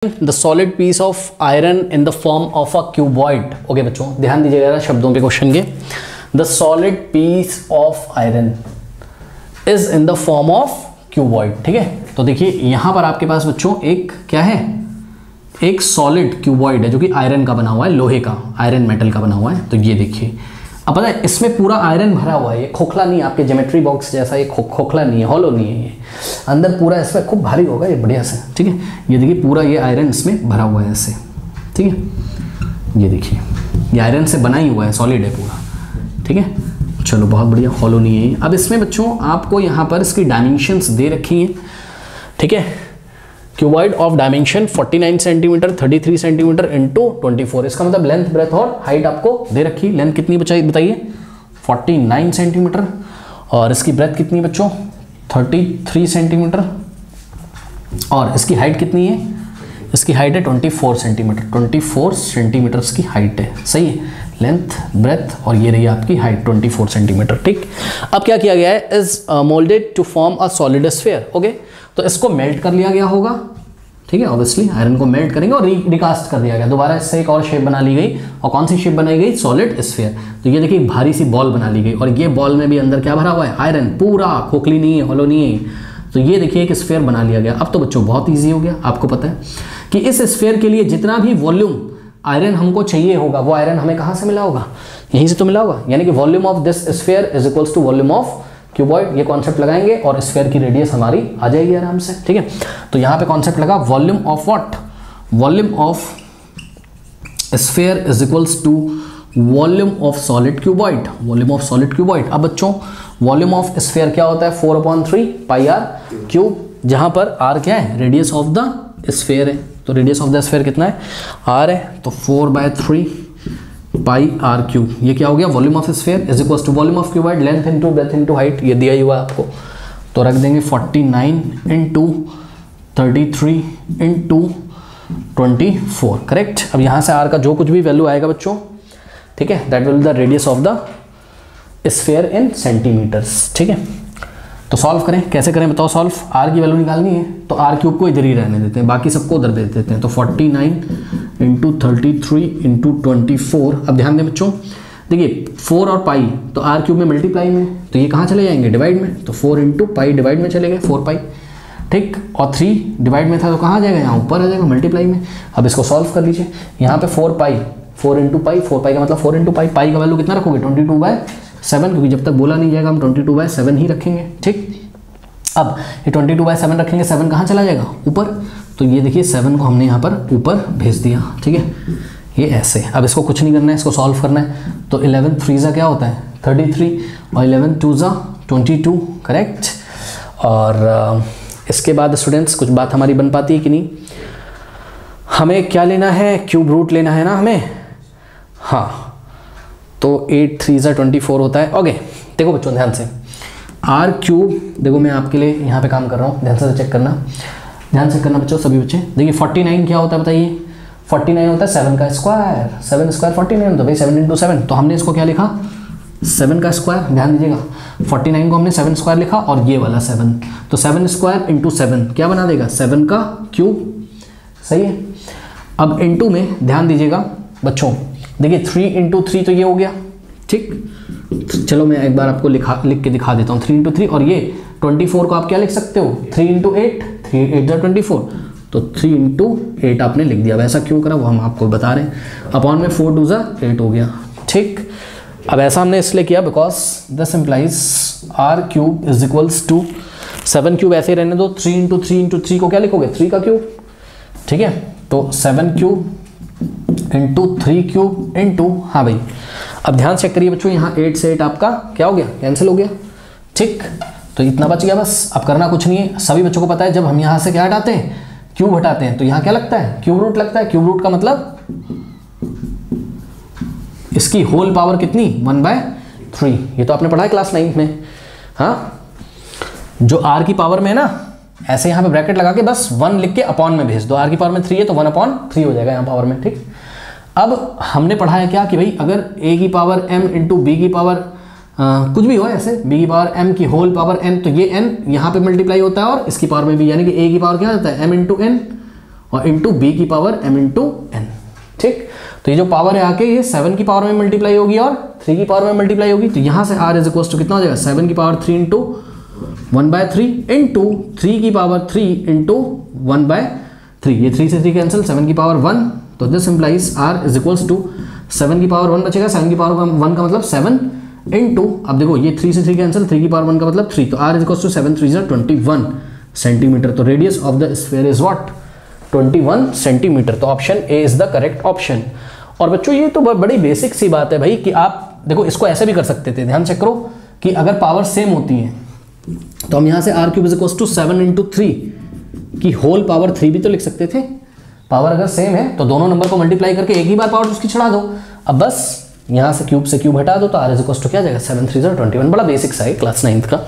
The solid piece of iron in the form of a cuboid. Okay बच्चों ध्यान दीजिएगा शब्दों पे क्वेश्चन के। The solid piece of iron is in the form of cuboid. ठीक है, तो देखिए यहां पर आपके पास बच्चों एक क्या है, एक सॉलिड क्यूबॉइड है जो कि आयरन का बना हुआ है, लोहे का, आयरन मेटल का बना हुआ है। तो ये देखिए, अब पता है इसमें पूरा आयरन भरा हुआ है, ये खोखला नहीं है आपके ज्योमेट्री बॉक्स जैसा, ये खोखला नहीं है, हॉलो नहीं है, ये अंदर पूरा इसमें खूब भारी होगा ये बढ़िया से। ठीक है, ये देखिए पूरा ये आयरन इसमें भरा हुआ है ऐसे। ठीक है, ये देखिए ये आयरन से बना ही हुआ है, सॉलिड है पूरा। ठीक है, चलो बहुत बढ़िया, हॉलो नहीं है ये। अब इसमें बच्चों आपको यहाँ पर इसकी डायमेंशंस दे रखी हैं। ठीक है, cuboid of dimension 49 centimetre 33 centimetre into 24, इसका मतलब लेंथ ब्रेथ और हाइट आपको दे रखी। लेंथ कितनी बताइए 49 सेंटीमीटर, और इसकी ब्रेथ कितनी बच्चों 33 सेंटीमीटर, और इसकी हाइट कितनी है, इसकी हाइट है 24 सेंटीमीटर। 24 सेंटीमीटर इसकी हाइट है, सही है, लेंथ ब्रेथ और ये रही आपकी हाइट 24 सेंटीमीटर। ठीक, अब क्या किया गया है, is moulded to form a solid sphere. Okay, तो इसको मेल्ट कर लिया गया होगा। ठीक है, ऑब्वियसली आयरन को मेल्ट करेंगे और रिकास्ट कर दिया गया, दोबारा इससे एक और शेप बना ली गई। और कौन सी शेप बनाई गई, सॉलिड स्फीयर। तो ये देखिए भारी सी बॉल बना ली गई, और ये बॉल में भी अंदर क्या भरा हुआ है, आयरन, पूरा, खोखली नहीं है, हॉलो नहीं है। तो ये देखिए एक स्फीयर बना लिया गया। अब तो बच्चों बहुत ईजी हो गया, आपको पता है कि इस स्फीयर के लिए जितना भी वॉल्यूम आयरन हमको चाहिए होगा, वो आयरन हमें कहाँ से मिला होगा, यहीं से तो मिला होगा। यानी कि volume of this sphere is equals to volume of cuboid. ये कॉन्सेप्ट लगाएंगे और स्फीयर की रेडियस हमारी आ जाएगी आराम से। ठीक है, तो यहाँ पे कॉन्सेप्ट लगा volume of what, volume of sphere is equals to volume of solid cuboid, volume of solid cuboid. अब बच्चों वॉल्यूम ऑफ स्फीयर क्या होता है, 4/3 पाई आर क्यूब, जहाँ पर आर क्या है, रेडियस ऑफ द स्फीयर है। तो रेडियस ऑफ द स्फीयर कितना है, आर है, तो 4/3 पाई आर क्यूब। ये क्या हो गया, volume of sphere is equal to volume of cuboid, length into breadth into height, ये दिया ही हुआ है आपको। तो रख देंगे 49 इंटू 33 इंटू 24, करेक्ट। अब यहाँ से आर का जो कुछ भी वैल्यू आएगा बच्चों, ठीक है, that will be the radius of the sphere in centimetres. ठीक है, तो सॉल्व करें, कैसे करें बताओ सॉल्व। आर की वैल्यू निकालनी है तो आर क्यूब को इधर ही रहने देते हैं, बाकी सबको उधर भेज देते हैं। तो 49 इंटू 33 इंटू 24। अब ध्यान दें बच्चों, देखिए 4 और पाई तो आर क्यूब में मल्टीप्लाई में, तो ये कहाँ चले जाएंगे, डिवाइड में। तो 4 इंटू पाई डिवाइड में चले गए, 4 पाई। ठीक, और 3 डिवाइड में था तो कहाँ आ जाएगा, यहाँ ऊपर आ जाएगा मल्टीप्लाई में। अब इसको सॉल्व कर लीजिए, यहाँ पे 4 पाई, 4 इंटू पाई, 4 पाई का मतलब 4 इंटू पाई। पाई का वैल्यू कितना रखोगे, 22/7, क्योंकि जब तक बोला नहीं जाएगा हम 22/7 ही रखेंगे। ठीक, अब ये 22/7 रखेंगे, 7 कहाँ चला जाएगा, ऊपर। तो ये देखिए 7 को हमने यहाँ पर ऊपर भेज दिया। ठीक है, ये ऐसे। अब इसको कुछ नहीं करना है, इसको सॉल्व करना है। तो 11 3 क्या होता है 33, और 11 2 22, करेक्ट। और इसके बाद स्टूडेंट्स कुछ बात हमारी बन पाती है कि नहीं, हमें क्या लेना है, क्यूब रूट लेना है ना हमें। हाँ, तो 8 3 24 होता है। ओके, देखो बच्चों ध्यान से, आर क्यूब, देखो मैं आपके लिए यहाँ पे काम कर रहा हूँ, ध्यान से चेक करना, ध्यान से करना बच्चों सभी बच्चे। देखिए 49 क्या होता है बताइए, 49 होता है 7 का स्क्वायर, 7 स्क्वायर 49, तो भाई 7 इंटू 7, तो हमने इसको क्या लिखा, 7 का स्क्वायर। ध्यान दीजिएगा 49 को हमने 7 स्क्वायर लिखा, और ये वाला 7, तो 7 स्क्वायर इंटू 7 क्या बना देगा, 7 का क्यूब, सही है। अब इंटू में ध्यान दीजिएगा बच्चों, देखिए 3 इंटू 3 तो ये हो गया। ठीक, चलो मैं एक बार आपको लिख के दिखा देता हूँ, 3 इंटू 3, और ये 24 को आप क्या लिख सकते हो, 3 इंटू 8, 3 8 24, तो 3 इंटू 8 आपने लिख दिया। वैसा क्यों करा वो हम आपको बता रहे हैं। अपॉन में 4 2 8 हो गया। ठीक, अब ऐसा हमने इसलिए किया because this implies r cube is equals to 7 cube, ऐसे रहने दो, 3 इंटू 3 इंटू 3 को क्या लिखोगे, 3 का क्यूब। ठीक है, तो 7 क्यूब इंटू 3 क्यूब इंटू, हाँ भाई अब ध्यान चेक करिए बच्चों, यहाँ 8 से 8 आपका क्या हो गया, कैंसिल हो गया। ठीक, तो इतना बच गया बस। अब करना कुछ नहीं है, सभी बच्चों को पता है जब हम यहाँ से क्या हटाते हैं, क्यूब हटाते हैं, तो यहाँ क्या लगता है, क्यूब रूट लगता है। क्यूब रूट का मतलब इसकी होल पावर कितनी, 1/3। ये तो आपने पढ़ा है क्लास 9 में। हाँ, जो आर की पावर में है ना, ऐसे यहाँ पे ब्रैकेट लगा के बस 1 लिख के अपॉन में भेज दो। आर की पावर में 3 है तो 1/3 हो जाएगा यहाँ पावर में। ठीक, अब हमने पढ़ा है क्या कि भाई अगर a की पावर m इंटू बी की पावर कुछ भी हो ऐसे, b की पावर m की होल पावर n, तो ये n यहाँ पे मल्टीप्लाई होता है और इसकी पावर में भी, यानी कि a की पावर क्या होता है m इंटू n, और इंटू बी की पावर m इंटू n। ठीक, तो ये जो पावर है आके ये 7 की पावर में मल्टीप्लाई होगी और 3 की पावर में मल्टीप्लाई होगी। तो यहाँ से r इज इक्वल टू कितना हो जाएगा 7 की पावर 3 इंटू 1/3 इंटू 3 की पावर 3 इंटू 1/3। ये 3 से 3 कैंसिल, 7 की पावर 1, तो this implies r is equals to 7 की पावर 1 बचेगा, 7 की पावर 1 का मतलब 7 इंटू, अब देखो ये 3 से 3 कैंसिल, 3 की पावर 1 का मतलब 3, तो r is equals to 7 3 21 centimetre. तो radius of the sphere is what 21 centimetre. तो option A is the correct option. और बच्चों ये तो बड़ी बेसिक सी बात है भाई कि आप देखो इसको ऐसे भी कर सकते थे, ध्यान चेक करो कि अगर पावर सेम होती है तो हम यहाँ से r cube is equal to 7 into 3 की होल पावर 3 भी तो लिख सकते थे। पावर अगर सेम है तो दोनों नंबर को मल्टीप्लाई करके एक ही बार पावर उसकी चढ़ा दो। अब बस यहाँ से क्यूब हटा दो तो r इज इक्वल टू क्या जाएगा 7 3 21। बड़ा बेसिक सा है क्लास 9th का।